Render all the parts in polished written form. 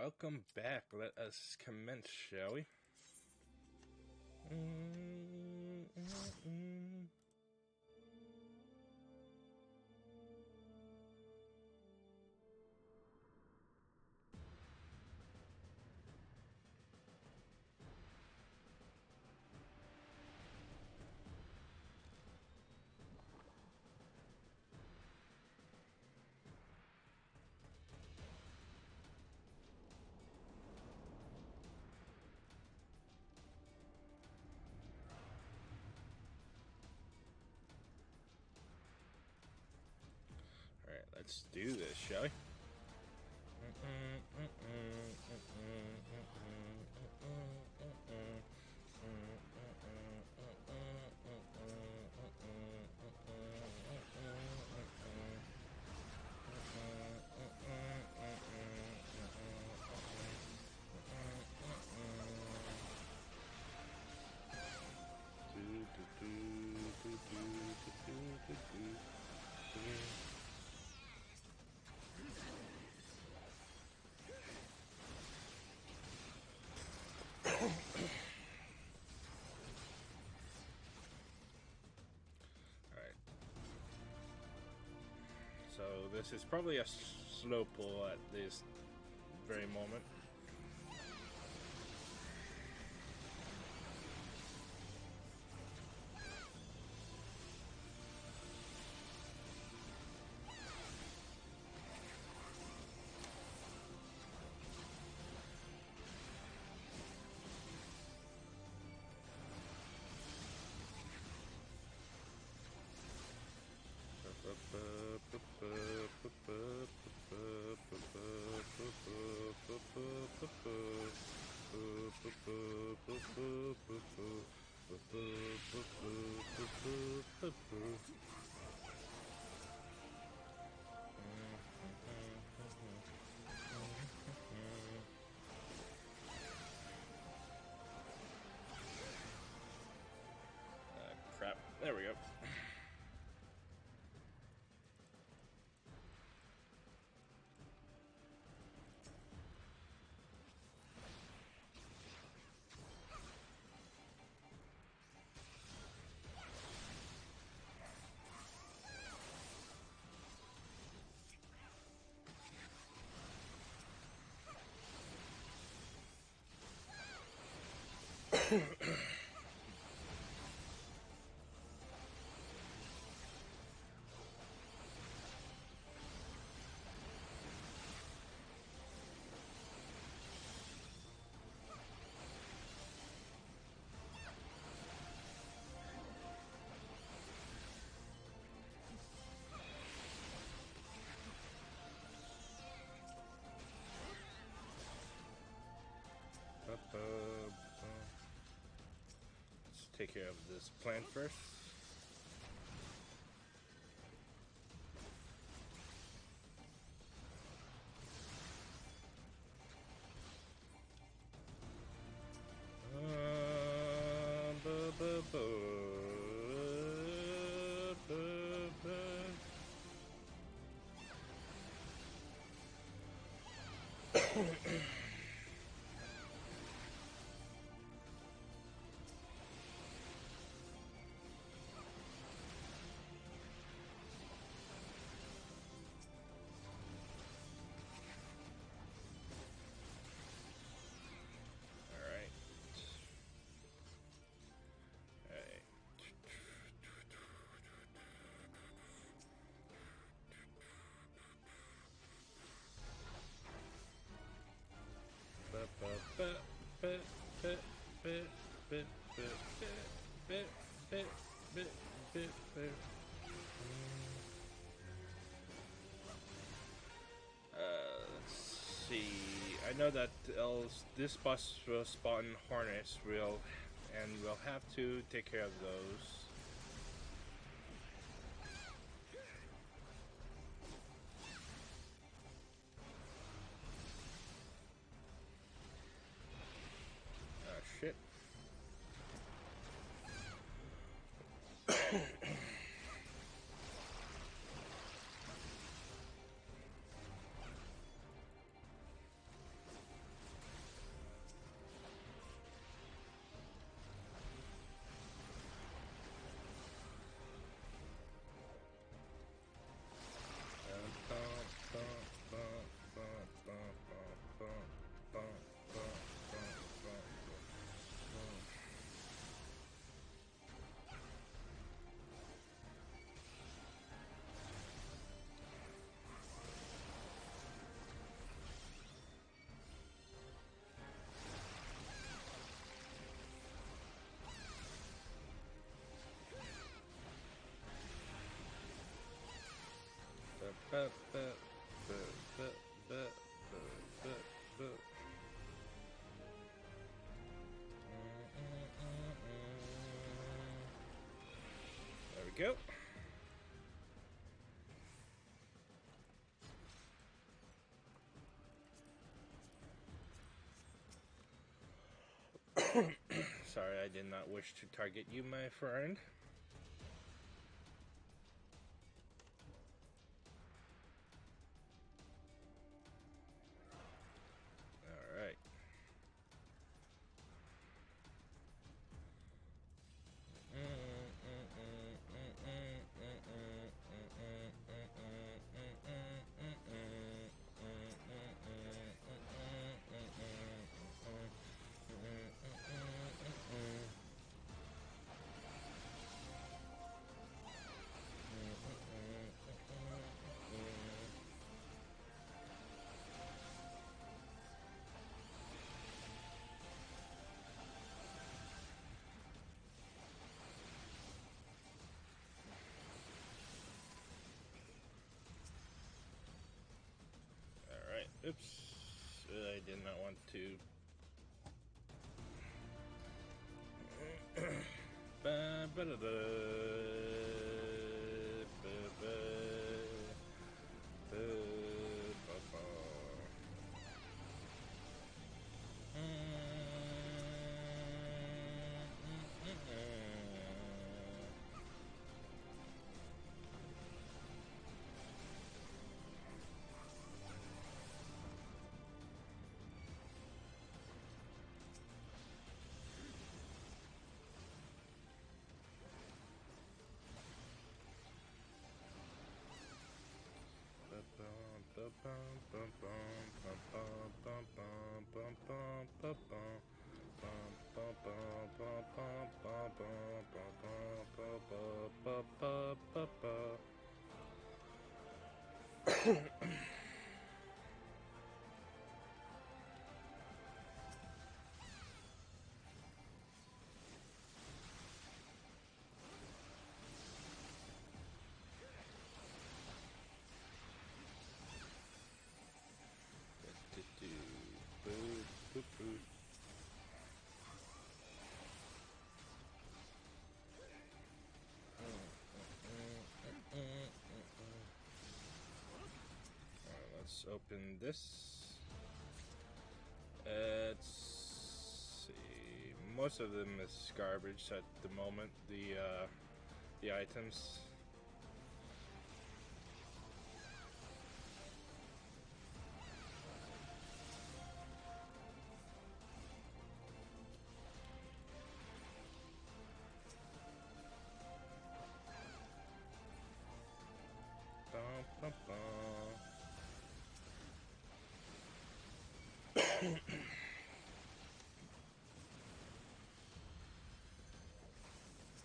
welcome back. Let us commence, shall we? Alright, let's do this, shall we? Alright. So this is probably a slow pull at this very moment. Crap. There we go. Let's take care of this plant first. Let's see. I know that this boss will spawn Hornets, and we'll have to take care of those. Shit. There we go. Sorry, I did not wish to target you, my friend. Alright. Alright, oops. I did not want to. Let's open this. Let's see. Most of them is garbage at the moment. The items.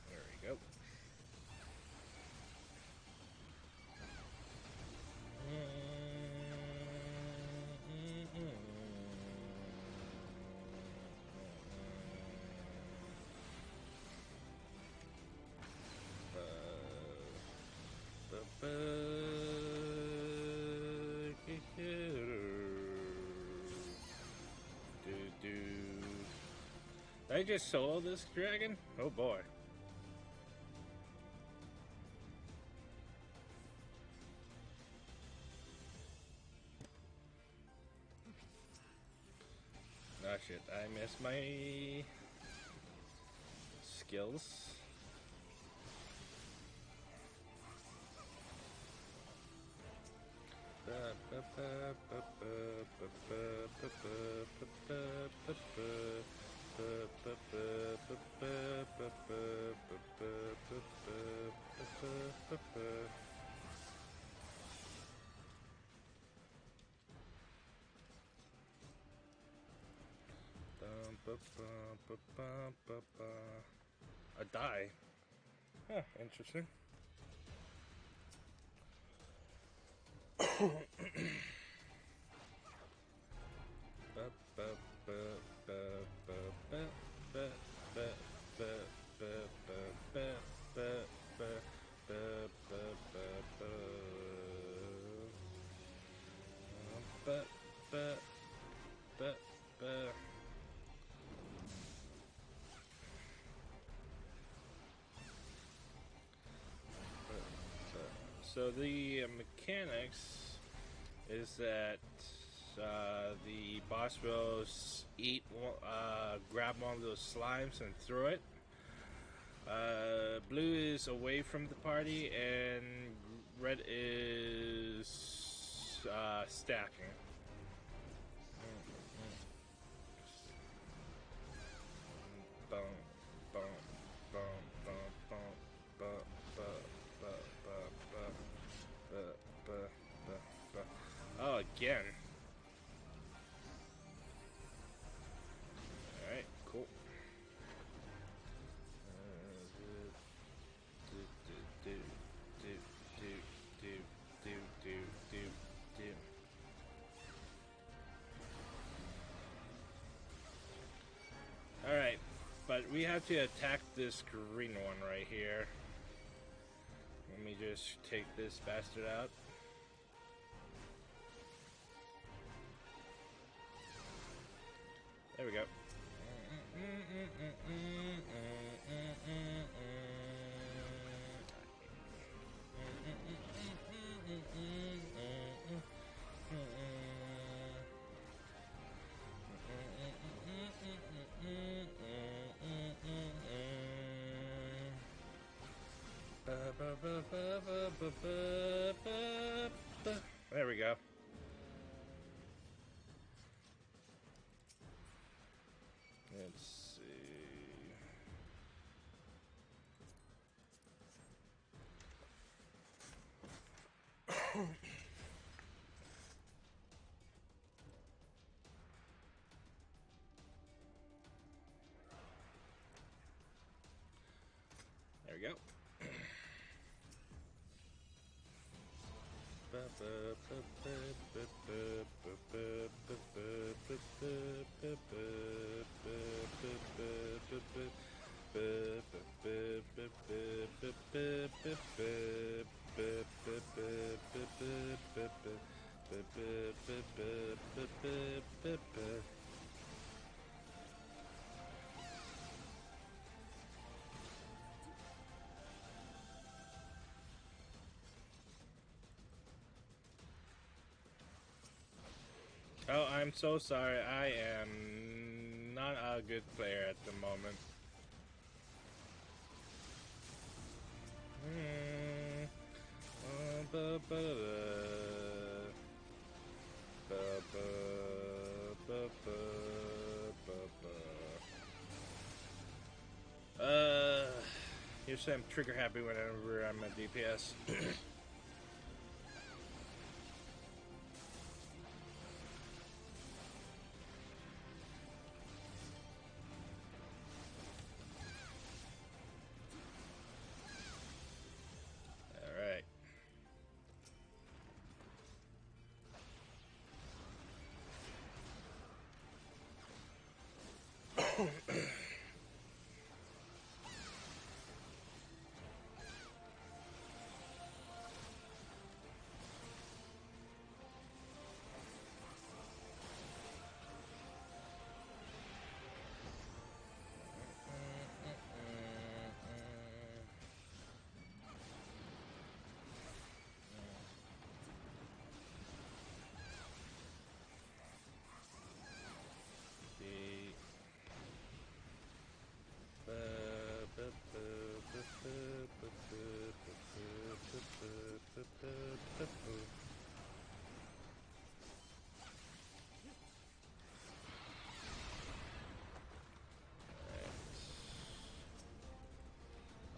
There we go. Did I just solo this dragon? Oh boy. Ah shit, I missed my skills. A die? Huh, interesting. So the mechanics is that the boss will grab one of those slimes and throw it. Blue is away from the party, and red is stacking. Boom, boom, boom, boom, boom, boom, boom, boom, boom, boom. Oh, again. Alright, cool. Alright, but we have to attack this green one right here. Let me just take this bastard out. There we go. There we go. Let's see. There we go. Oh, I'm so sorry. I am not a good player at the moment. Usually I'm trigger happy whenever I'm at DPS. Alright.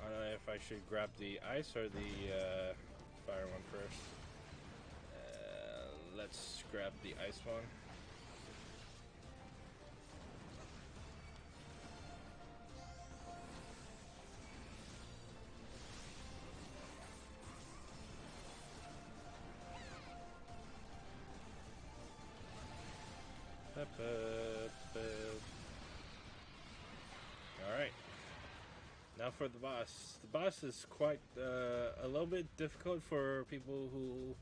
I don't know if I should grab the ice or the fire one first. Let's grab the ice one. Alright. Now for the boss. The boss is quite a little bit difficult for people who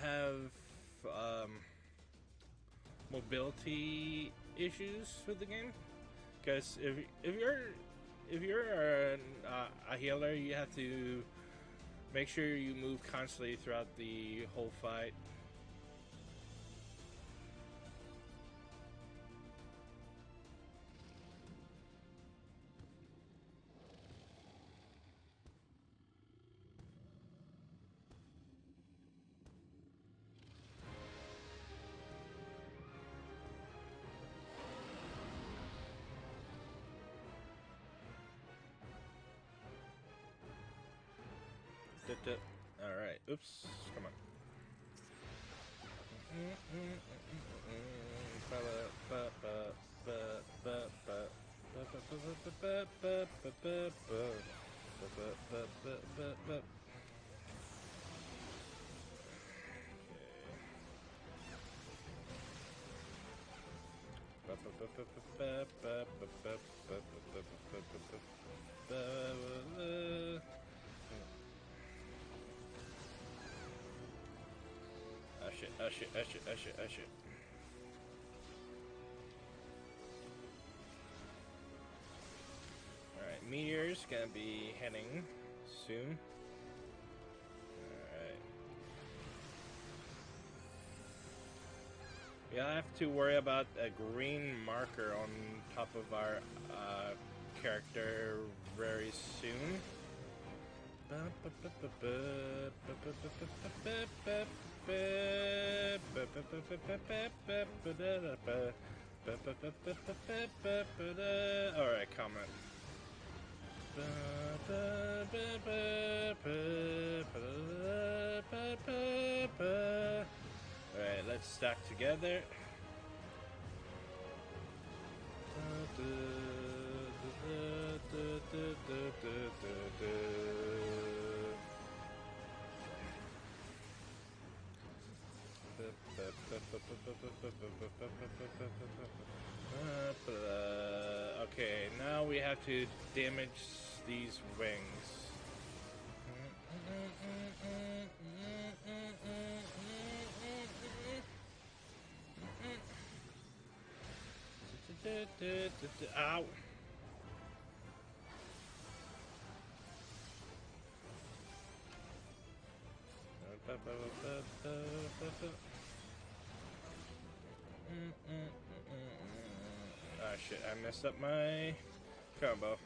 have mobility issues with the game. Because if you're a healer, you have to Make sure you move constantly throughout the whole fight. Alright, oops, come on. Oh shit. Alright, Meteor's gonna be heading soon. Alright. We have to worry about a green marker on top of our character very soon. Alright, comment. Alright, let's stack together. Okay, now we have to damage these wings. Ow! Ah shit, I messed up my combo.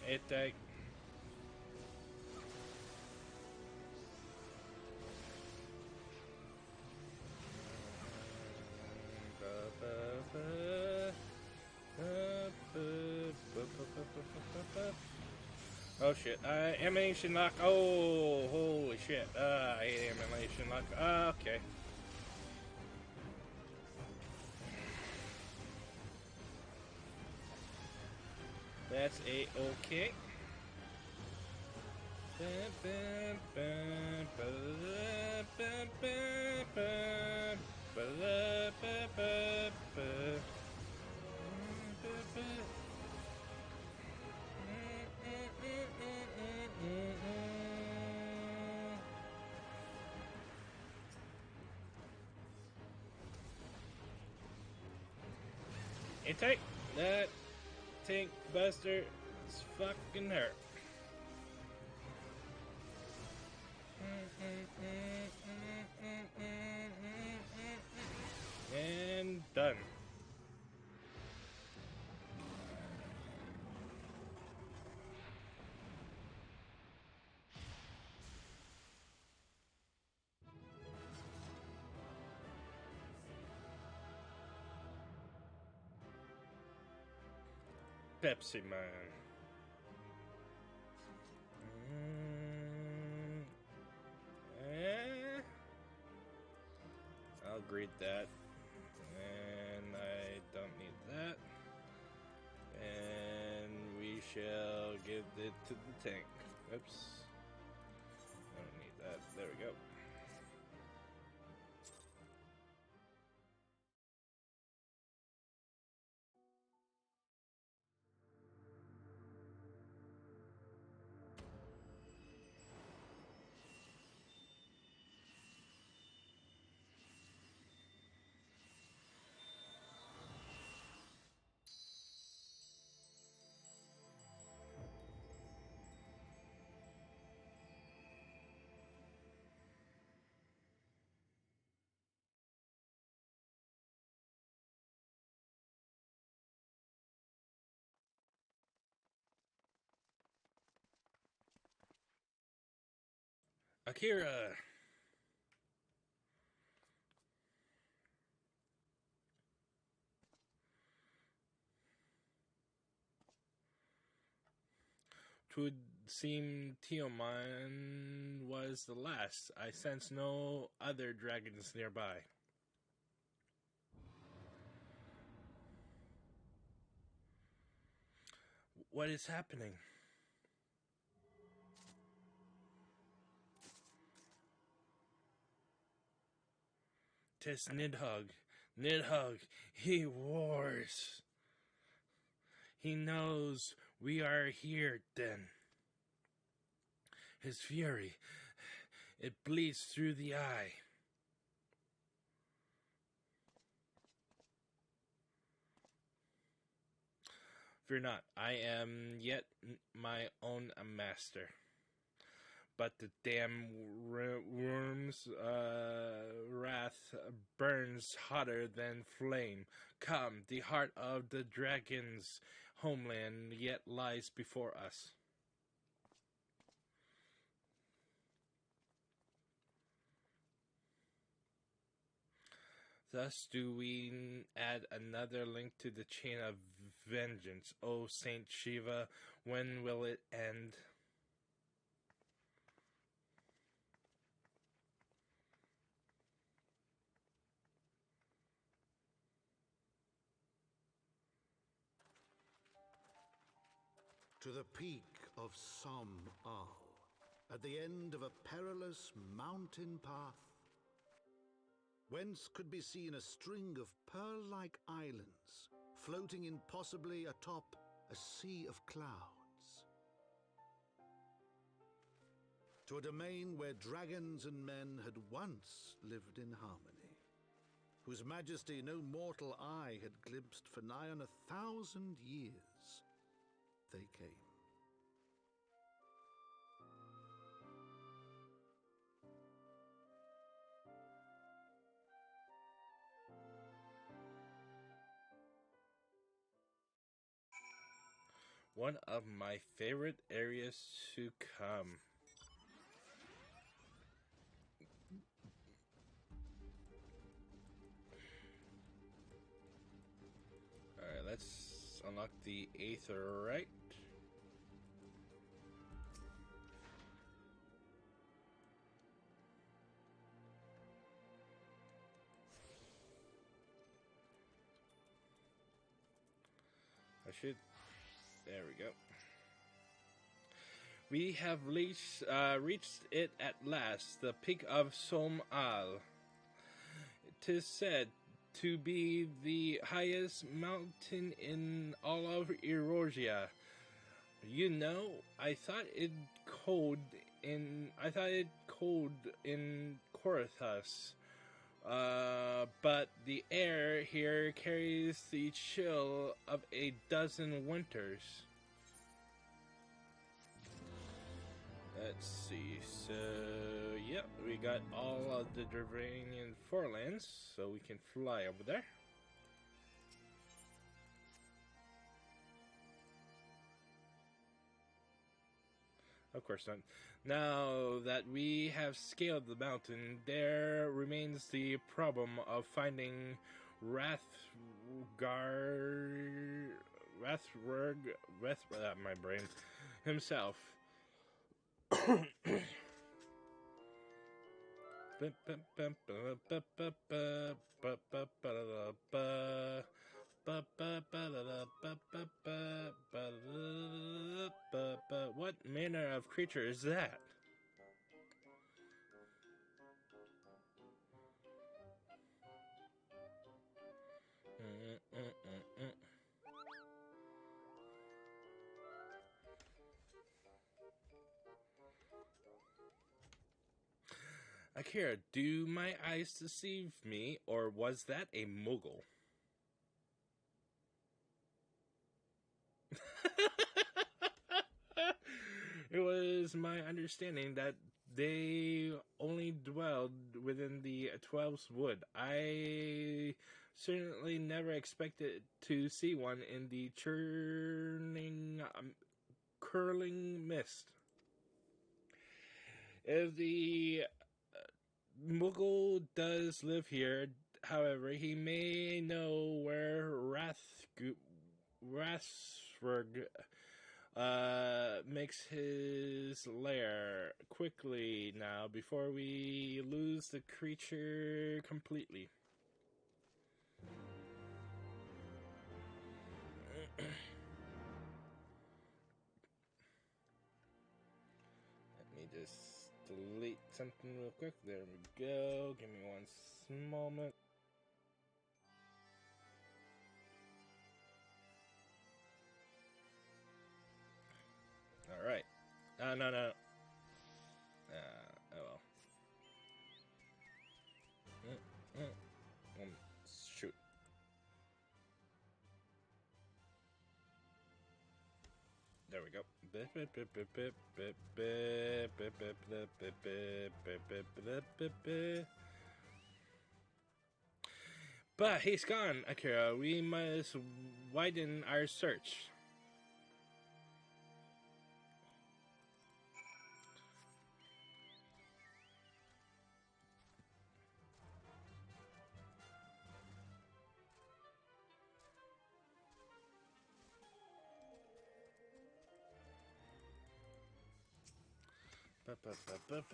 Attack. Oh shit, emanation lock. Oh, holy shit. I hate emanation lock. Okay. That's a-okay. Hey, take that tank buster. It's fucking hurt. And done. Pepsi Man. I'll greet that. And I don't need that. And we shall give it to the tank. Oops. I don't need that. There we go. Akira. Twould seem Tiamat was the last. I sense no other dragons nearby. What is happening? Tis Nidhogg. Nidhogg, he roars. He knows we are here then. His fury, it bleeds through the eye. Fear not, I am yet my own master. But the damn worm's wrath burns hotter than flame. Come, the heart of the dragon's homeland yet lies before us. Thus do we add another link to the chain of vengeance. O Saint Shiva, when will it end? To the peak of Som Al, at the end of a perilous mountain path, whence could be seen a string of pearl-like islands floating impossibly atop a sea of clouds. To a domain where dragons and men had once lived in harmony, whose majesty no mortal eye had glimpsed for nigh on 1,000 years, they came. One of my favorite areas to come. Alright, let's unlock the Aetheryte. I should... There we go. We have reached it at last, the peak of Som Al. It is said to be the highest mountain in all of Erosia. You know, I thought it cold in Corythus. But the air here carries the chill of a dozen winters. Let's see, so, yep, we got all of the Dravanian forelands, so we can fly over there. Of course not. Now that we have scaled the mountain, there remains the problem of finding my brain, himself. What manner of creature is that? Akira, do my eyes deceive me, or was that a Moogle? It was my understanding that they only dwelled within the 12's wood. I certainly never expected to see one in the curling mist. If the Muggle does live here, however, he may know where Rathsburg makes his lair quickly now before we lose the creature completely. Let me just delete something real quick. There we go. Give me one moment. All right. No. Oh well. Shoot. There we go. But he's gone, Akira. We must widen our search.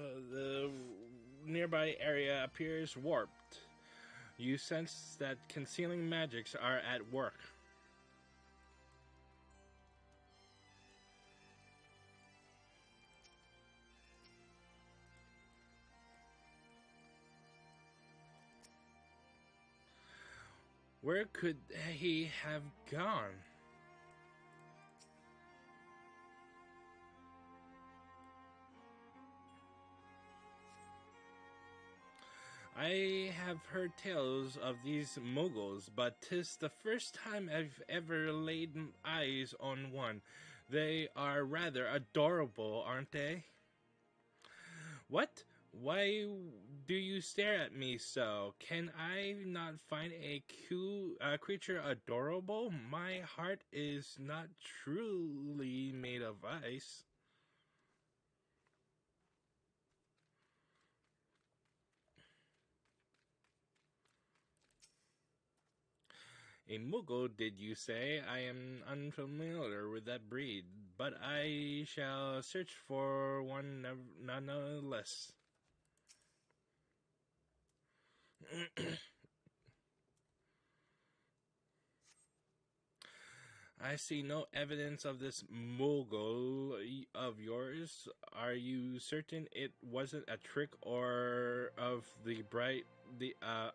The nearby area appears warped. You sense that concealing magics are at work. Where could he have gone? I have heard tales of these Muggles, but 'tis the first time I've ever laid eyes on one. They are rather adorable, aren't they? What? Why do you stare at me so? Can I not find a creature adorable? My heart is not truly made of ice. A Muggle, did you say? I am unfamiliar with that breed, but I shall search for one nonetheless. I see no evidence of this Muggle of yours. Are you certain it wasn't a trick or of the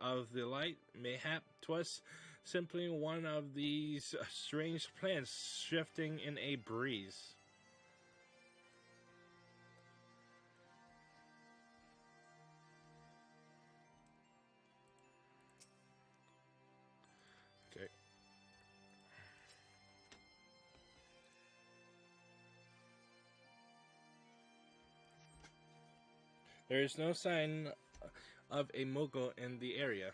of the light? Mayhap 'twas simply one of these strange plants shifting in a breeze. Okay. There is no sign of a Muggle in the area.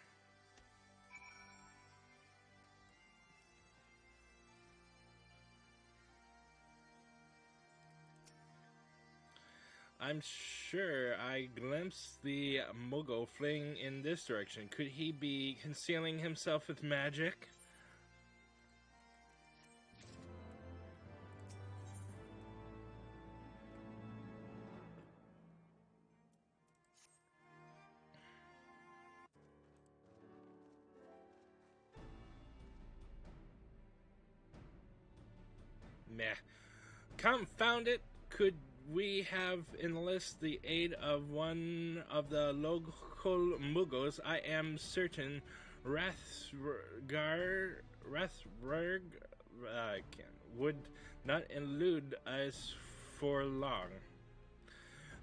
I'm sure I glimpsed the Muggle fleeing in this direction. Could he be concealing himself with magic? Meh. Confound it! Could we have enlisted the aid of one of the local Muggles? I am certain Rathrug would not elude us for long.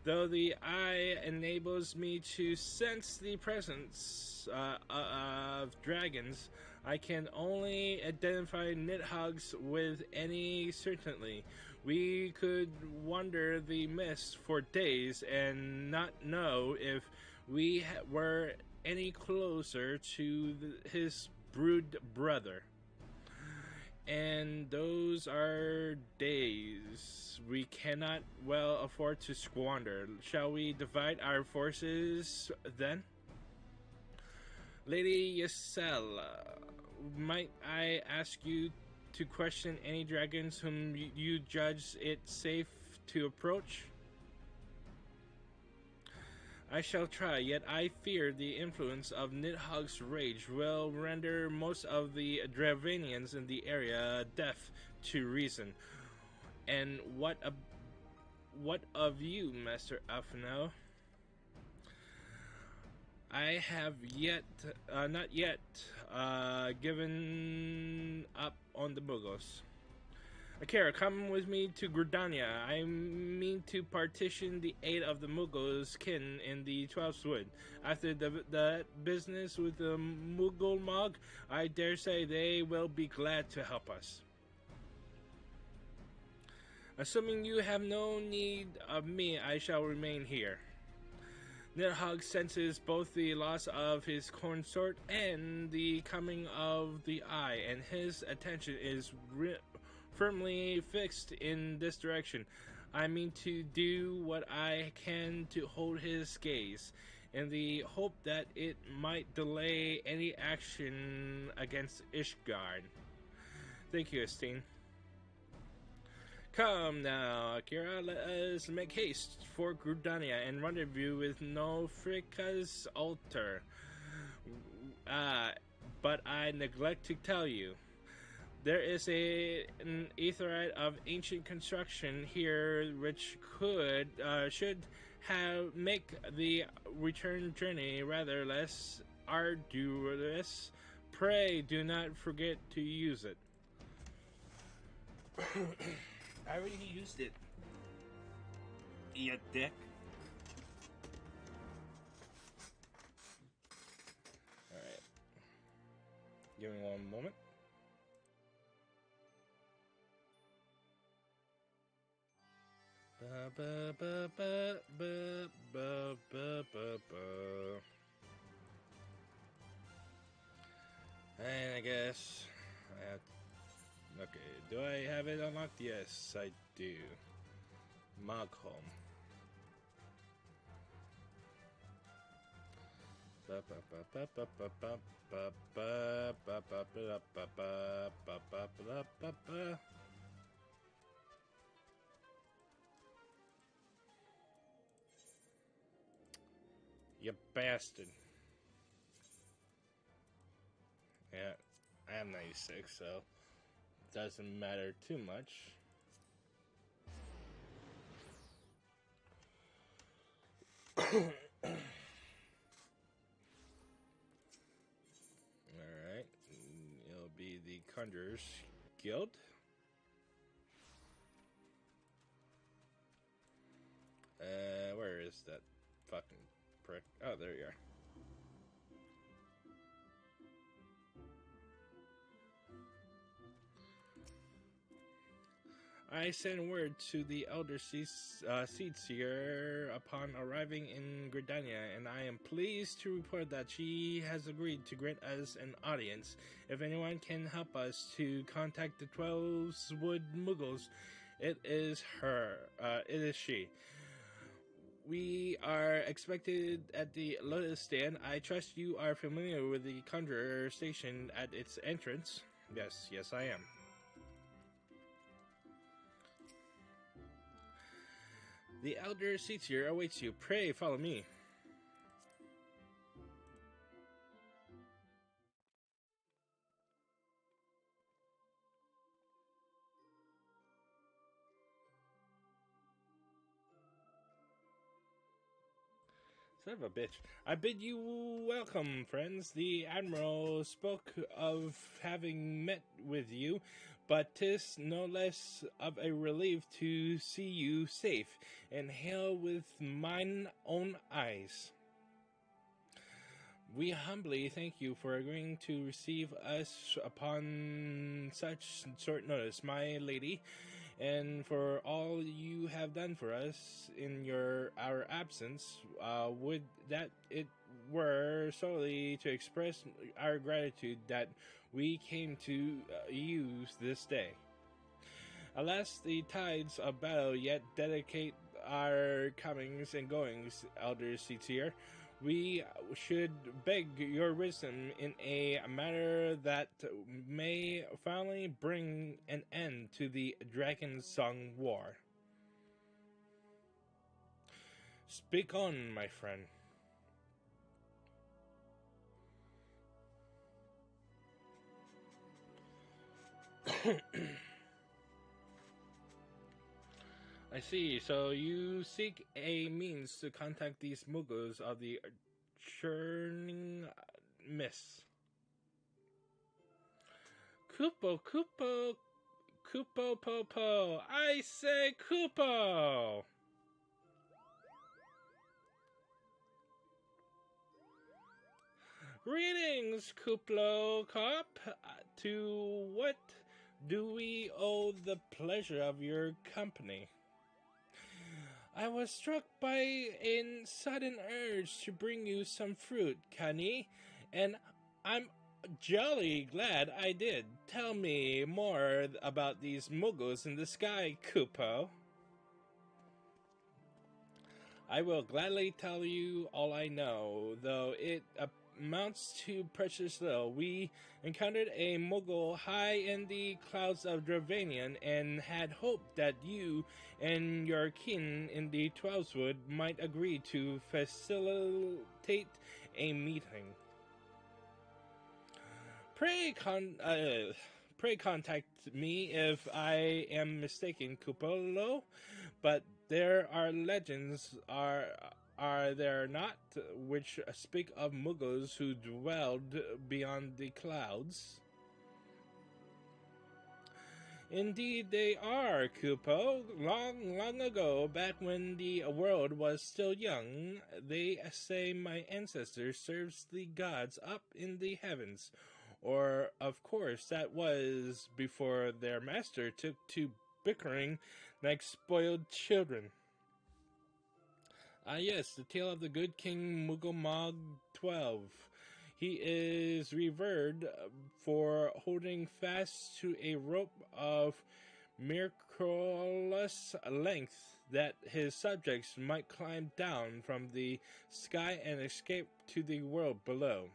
Though the eye enables me to sense the presence of dragons, I can only identify nidhogg's with any certainty. We could wander the mist for days and not know if we were any closer to his brood brother. And those are days we cannot well afford to squander. Shall we divide our forces then? Lady Ysella, might I ask you to question any dragons whom you judge it safe to approach? I shall try, yet I fear the influence of Nidhogg's rage will render most of the Dravanians in the area deaf to reason. And what of you, Master Alphino? I have not yet, given up on the Mughals. Akira, come with me to Gridania. I mean to partition the 8 of the Mughals' kin in the 12th Wood. After the business with the Mughal Mog, I dare say they will be glad to help us. Assuming you have no need of me, I shall remain here. Nidhogg senses both the loss of his consort and the coming of the Eye, and his attention is firmly fixed in this direction. I mean to do what I can to hold his gaze, in the hope that it might delay any action against Ishgard. Thank you, Esteen. Come now, Akira, let us make haste for Gridania and rendezvous with Nofrika's altar. But I neglect to tell you. There is an aetheryte of ancient construction here which should make the return journey rather less arduous. Pray do not forget to use it. I already used it, you dick. Alright. Give me one moment. And I guess I have. Okay, do I have it unlocked? Yes, I do. Mogholm. You bastard. Yeah, I am 96, so doesn't matter too much. Alright, it'll be the Conjurer's Guild. Where is that fucking prick? Oh, there you are. I send word to the Elder Seedseer upon arriving in Gridania, and I am pleased to report that she has agreed to grant us an audience. If anyone can help us to contact the 12 Wood Mughals, it is her. It is she. We are expected at the Lotus Stand. I trust you are familiar with the Conjurer station at its entrance. Yes, I am. The Elder Seedseer awaits you. Pray follow me. Son of a bitch. I bid you welcome, friends. The Admiral spoke of having met with you, but 'tis no less of a relief to see you safe and hail with mine own eyes. We humbly thank you for agreeing to receive us upon such short notice, my lady, and for all you have done for us in our absence. Would that it were solely to express our gratitude that we came to use this day. Alas, the tides of battle yet dedicate our comings and goings, Elder Seetier. We should beg your wisdom in a matter that may finally bring an end to the Dragon Song War. Speak on, my friend. I see. So you seek a means to contact these Mughals of the churning mist. Kupo, Kupo, Kupo, Popo. I say Kupo. Greetings, Kuplo Cop. To what do we owe the pleasure of your company? I was struck by a sudden urge to bring you some fruit, Kani, and I'm jolly glad I did. Tell me more about these Mughals in the sky, Kupo. I will gladly tell you all I know, though it amounts to precious little. We encountered a Mughal high in the clouds of Dravanian and had hoped that you and your kin in the Twelveswood might agree to facilitate a meeting. Pray contact me if I am mistaken, Kupolo, but there are legends, are there not, which speak of Mughals who dwelled beyond the clouds? Indeed they are, Kupo. Long ago, back when the world was still young, they say my ancestors served the gods up in the heavens. Or, of course, that was before their master took to bickering like spoiled children. Ah, yes, the tale of the good King Mughal 12. He is revered for holding fast to a rope of miraculous length that his subjects might climb down from the sky and escape to the world below.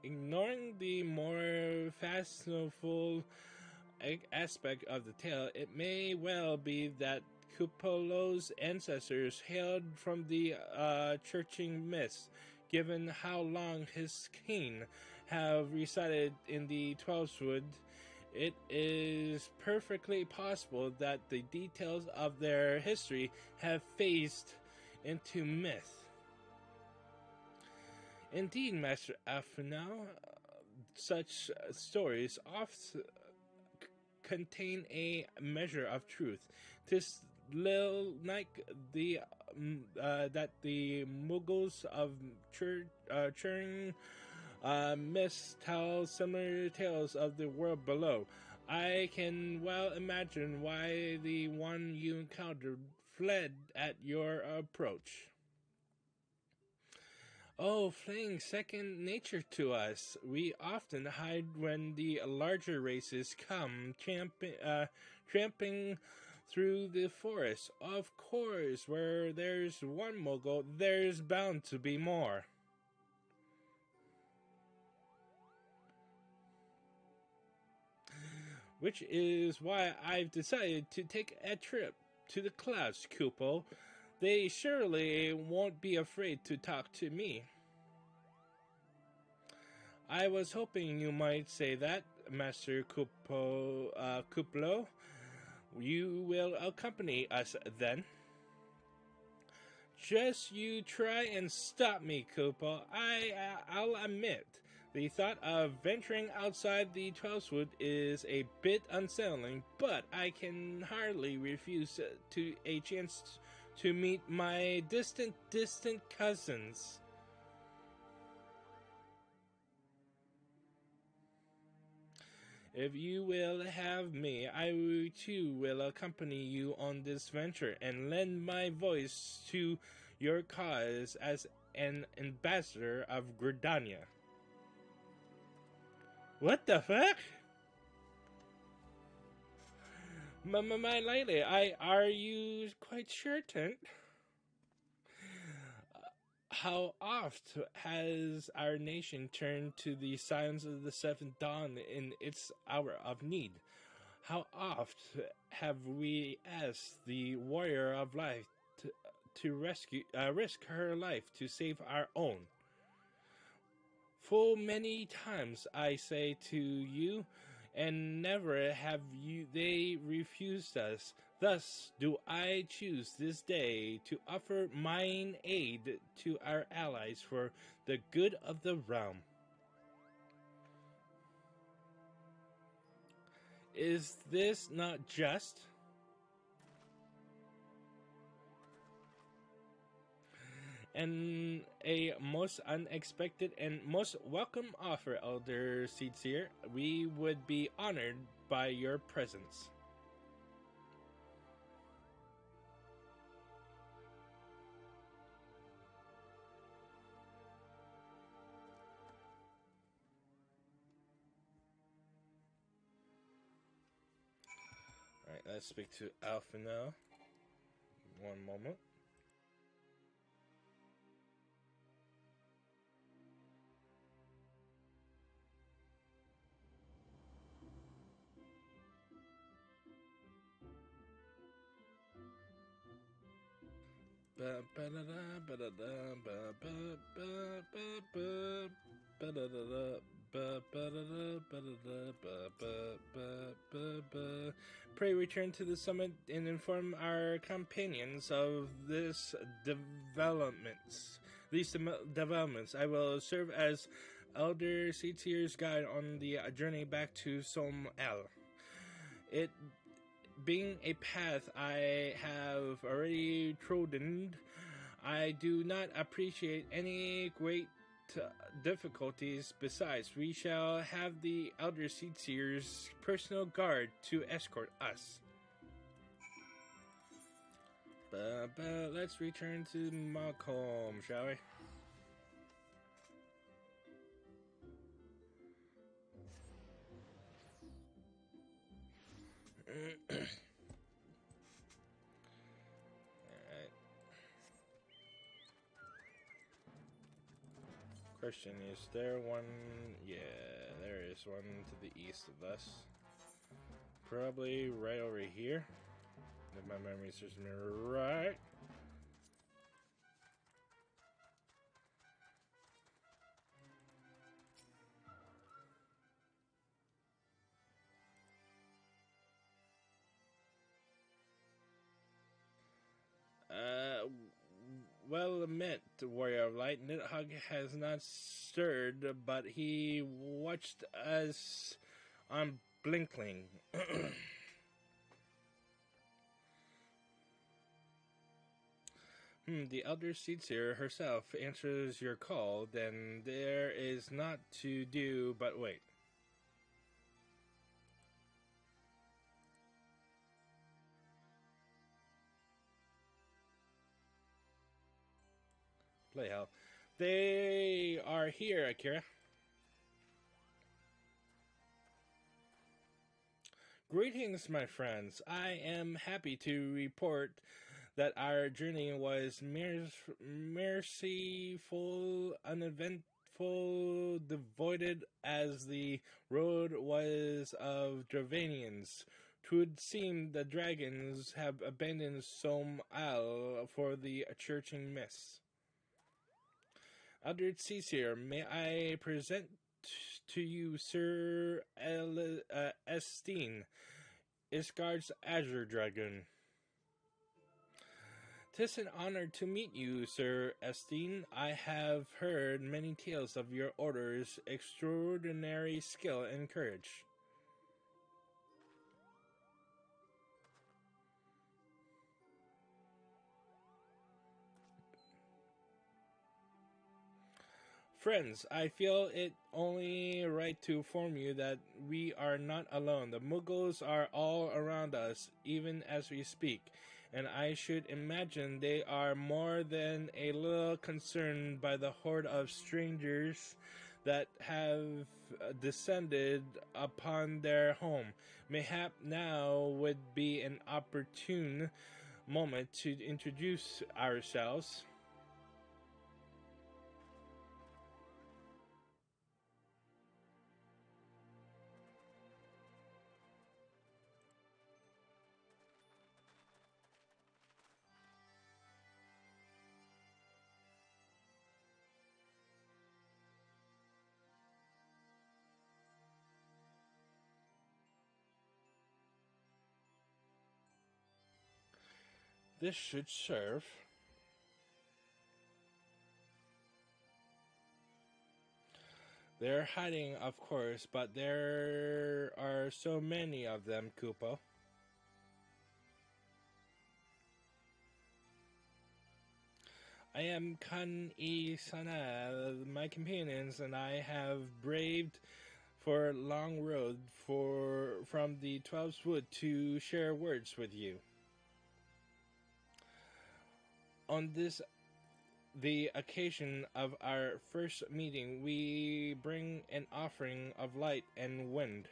Ignoring the more fashionable aspect of the tale, it may well be that Kupolo's ancestors hailed from the churching mist, given how long his kin have resided in the Twelveswood. It is perfectly possible that the details of their history have phased into myth. Indeed, Master Afinal, such stories often contain a measure of truth. 'Tis little like the that the Mughals of Churning mist tell similar tales of the world below. I can well imagine why the one you encountered fled at your approach. Oh, fleeing second nature to us. We often hide when the larger races come tramping through the forest. Of course, where there's one Mughal, there's bound to be more. Which is why I've decided to take a trip to the clouds, Kupo. They surely won't be afraid to talk to me. I was hoping you might say that, Master Kuplo. You will accompany us then. Just you try and stop me, Kupo. I'll admit, the thought of venturing outside the Twelveswood is a bit unsettling, but I can hardly refuse to a chance to meet my distant cousins. If you will have me, I too will accompany you on this venture and lend my voice to your cause as an ambassador of Gridania. What the fuck? My lady, are you quite certain? How oft has our nation turned to the signs of the seventh dawn in its hour of need? How oft have we asked the warrior of life risk her life to save our own? Full many times I say to you, and never have they refused us. Thus do I choose this day to offer mine aid to our allies for the good of the realm. Is this not just? And a most unexpected and most welcome offer, Elder Seedseer. We would be honored by your presence. Alright, let's speak to Alpha now. One moment. Pray return to the summit and inform our companions of these developments. I will serve as Elder Seetier's guide on the journey back to Som El. It being a path I have already trodden, I do not appreciate any great difficulties. Besides, we shall have the Elder Seedseer's personal guard to escort us. But let's return to Malcolm, shall we? Alright. Question, is there one? Yeah, there is one to the east of us. Probably right over here. If my memory serves me right. Well met, Warrior of Light. Nidhogg has not stirred, but he watched us on Blinkling. The Elder Seedseer herself answers your call, then there is not to do but wait. Play hell. They are here, Akira. Greetings, my friends. I am happy to report that our journey was merciful, uneventful, devoid as the road was of Dravanians. 'Twould seem the dragons have abandoned Som Al for the churching mists. Elder Seedseer, may I present to you Sir Esteen, Isgard's Azure Dragon. 'Tis an honor to meet you, Sir Esteen. I have heard many tales of your order's extraordinary skill and courage. Friends, I feel it only right to inform you that we are not alone. The Muggles are all around us, even as we speak, and I should imagine they are more than a little concerned by the horde of strangers that have descended upon their home. Mayhap now would be an opportune moment to introduce ourselves. This should serve. They're hiding, of course, but there are so many of them, Koopa. I am Kan-e-sana. My companions and I have braved for a long road from the Twelve's Wood to share words with you. On the occasion of our first meeting, we bring an offering of light and wind.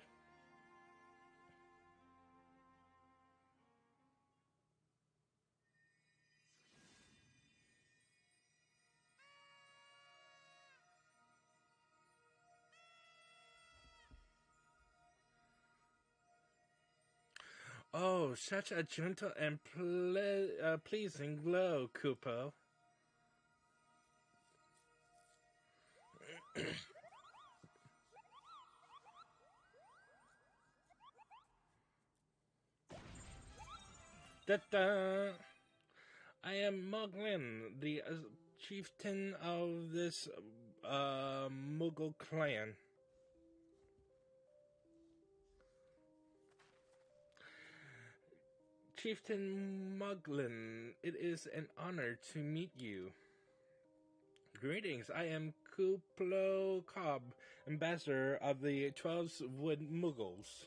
Oh, such a gentle and pleasing glow, Koopa. Da-da! I am Moglin, the chieftain of this Mughal clan. Chieftain Moglin, it is an honor to meet you. Greetings, I am Kuplo Cobb, ambassador of the Twelve's Wood Muggles.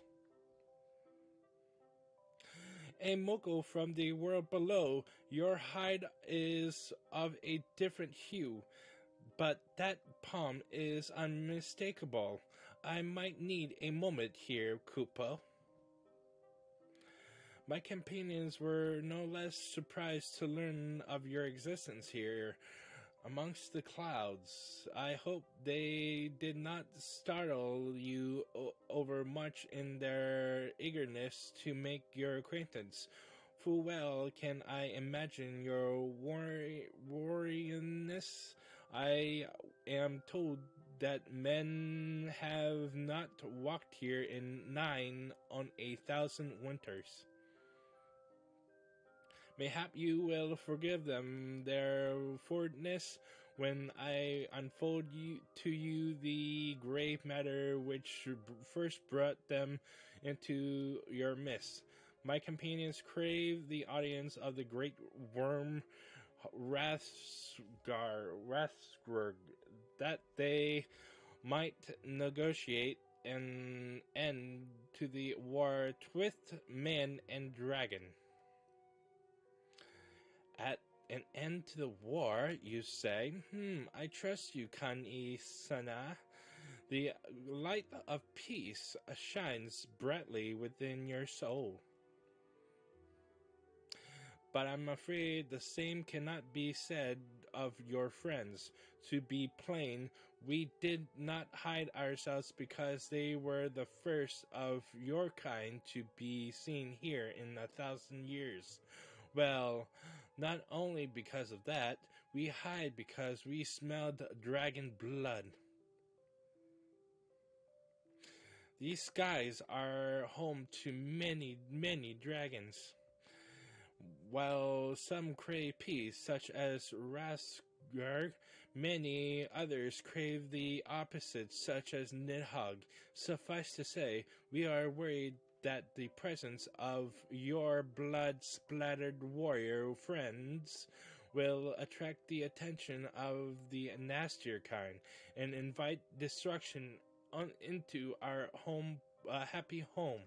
A Muggle from the world below, your hide is of a different hue, but that palm is unmistakable. I might need a moment here, Koopa. My companions were no less surprised to learn of your existence here amongst the clouds. I hope they did not startle you over much in their eagerness to make your acquaintance. Full well can I imagine your warriorness. I am told that men have not walked here in 9 on 1,000 winters. Mayhap you will forgive them their forwardness when I unfold to you the grave matter which first brought them into your midst. My companions crave the audience of the great worm Wrathsgurg, that they might negotiate an end to the war with man and dragon. At an end to the war, you say? I trust you, Kan-e-sana. The light of peace shines brightly within your soul. But I'm afraid the same cannot be said of your friends. To be plain, we did not hide ourselves because they were the first of your kind to be seen here in 1,000 years. Well, not only because of that, we hide because we smelled dragon blood. These skies are home to many, many dragons. While some crave peace, such as Rasgurg, many others crave the opposite, such as Nidhogg. Suffice to say, we are worried that the presence of your blood-splattered warrior friends will attract the attention of the nastier kind and invite destruction into our home, happy home.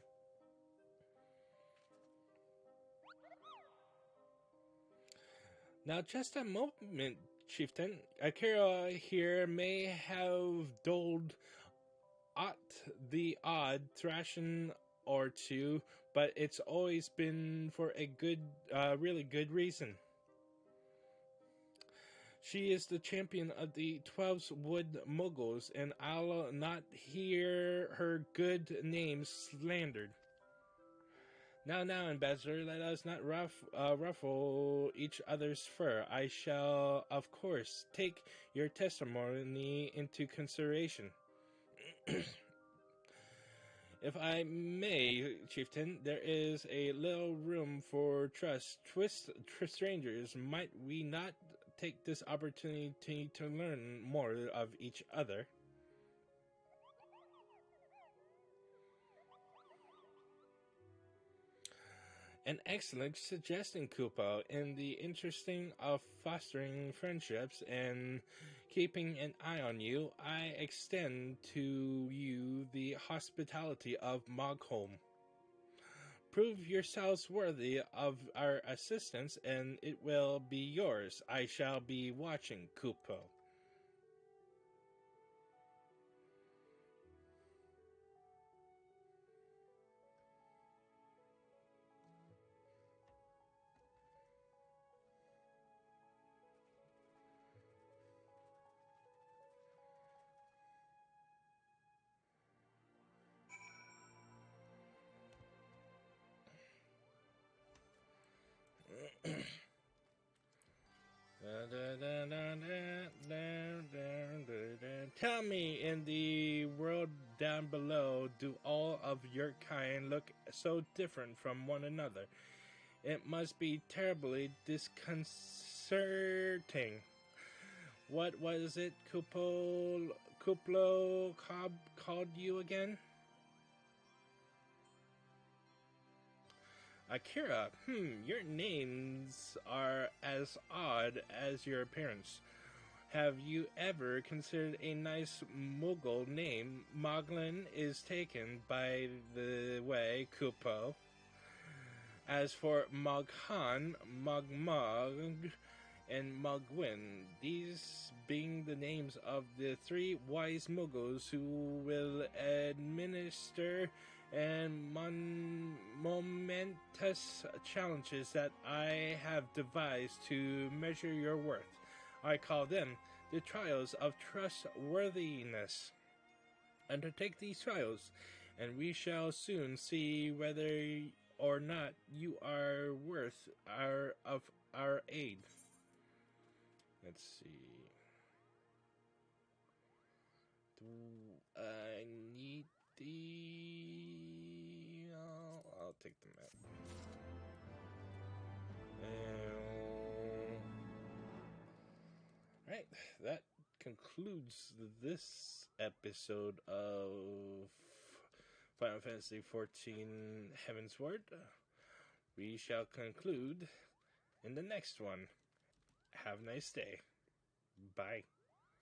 Now, just a moment, Chieftain. Akira here may have doled aught the odd thrashing or two, but it's always been for a good, really good reason. She is the champion of the 12 Wood Muggles, and I'll not hear her good name slandered. Now, Ambassador, let us not ruffle each other's fur. I shall, of course, take your testimony into consideration. If I may, Chieftain, there is a little room for trust. Strangers, might we not take this opportunity to learn more of each other? An excellent suggestion, Koopa. In the interest of fostering friendships and keeping an eye on you, I extend to you the hospitality of Mogholm. Prove yourselves worthy of our assistance, and it will be yours. I shall be watching, Koopa. Tell me, in the world down below, do all of your kind look so different from one another? It must be terribly disconcerting. What was it Kuplo called you again? Akira, your names are as odd as your appearance. Have you ever considered a nice Mughal name? Moglin is taken by the way, Kupo. As for Moghan, Mogmog, and Mogwin, these being the names of the three wise Mughals who will administer and momentous challenges that I have devised to measure your worth. I call them the trials of trustworthiness. Undertake these trials, and we shall soon see whether or not you are worth our aid. Let's see. I need the... I'll take the map. Right, that concludes this episode of Final Fantasy XIV Heavensward. We shall conclude in the next one. Have a nice day. Bye.